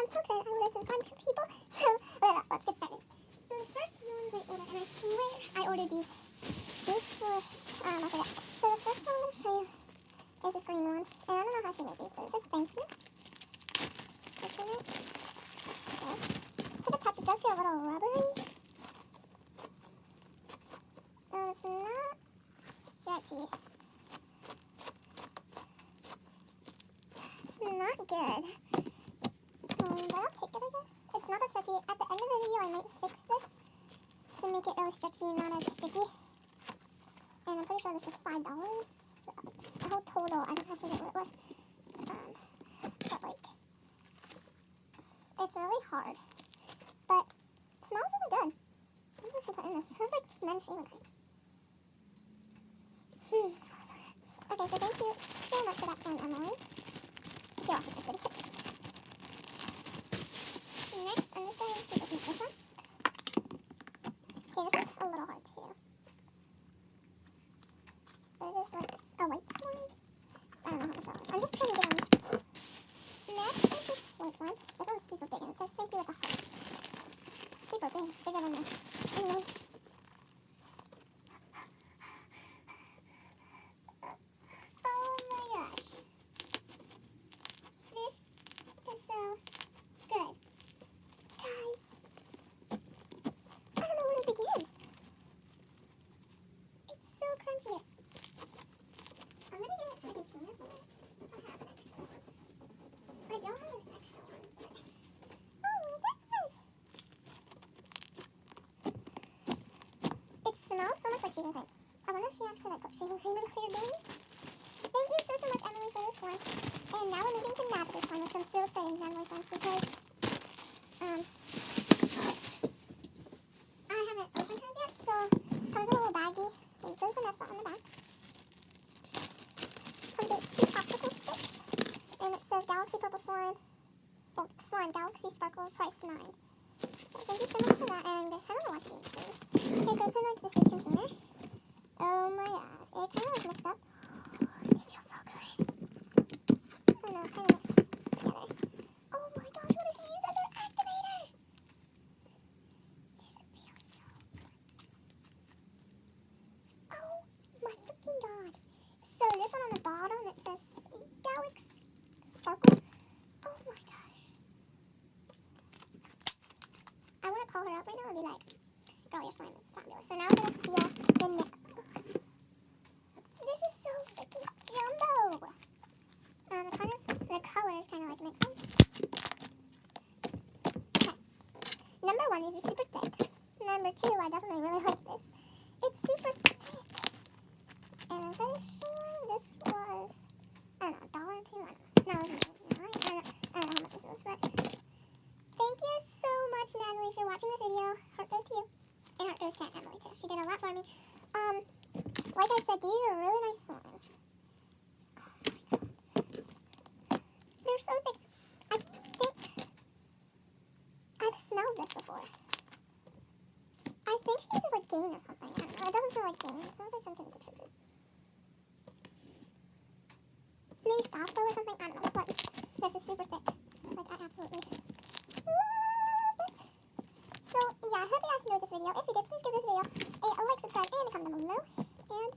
I'm so excited. I ordered some slime for people. So, let's get started. So the first ones I ordered, and I swear I ordered these for, I forgot. So the first one I'm going to show you is this green one. And I don't know how she made these, but it says thank you. Open it. Okay. Take a touch. It does feel a little rubbery. It's not stretchy. It's not good. But I'll take it, I guess. It's not that stretchy. At the end of the video, I might fix this to make it really stretchy and not as sticky. And I'm pretty sure this was $5. So the whole total, I don't have to forget what it was. But like, it's really hard. But it smells really good. What else should I put in this? It smells like men's shaving cream. Okay, so thank you so much for that slime, Emily. If you're watching this video. Next, I'm just going to open this one. Okay, this is a little hard too. But it is like a white slime. I don't know how much that was. I'm just trying to get them. Next is this white slime. This one's super big and it says thank you with a heart. Super big. Bigger than this. I don't have an extra one, but oh my gosh! It smells so much like shaving cream. I wonder if she actually like put shaving cream in Clear Game. Thank you so much, Emily, for this one. And now we're moving to Natalie's one, which I'm so excited about Natalie's ones because I haven't opened hers yet, so it comes in a little baggie. It says Vanessa on the back. Comes with 2 popsicle sticks. And it says Galaxy Purple Slime. Oh, Slime Galaxy Sparkle, price $9. So thank you so much for that. And I don't know why she didn't choose. Okay, so it's in like this huge container. Oh my god. It kind of like mixed up. It feels so good. I don't know, it kind of mixed together. Oh my gosh, what did she use as her activator? This feels so good. Oh my freaking god. So this one on the bottom, it says Galaxy Sparkle. Oh my gosh. I want to call her up right now and be like, girl, your slime is fabulous. So now we're going to feel the neck. This is so freaking jumbo. The color is kind of like mixing. Okay. Number 1, these are super thick. Number 2, I definitely really like this. It's super thick. And I'm pretty sure this was, I don't know, $1 or $2. No, it wasn't. I don't know how much this was, but thank you so much, Natalie, for watching this video. Heart goes to you. And heart goes to Emily, too. She did a lot for me. Like I said, these are really nice slimes. Oh my god. They're so thick. I think I've smelled this before. I think she uses like Gain or something. I don't know. It doesn't smell like Gain. It smells like some kind of detergent. Maybe Stop or something. I don't know. But this is super thick. Like, I absolutely love this. So, yeah, I hope you guys enjoyed this video. If you did, please give this video a like, subscribe, and a comment down below. And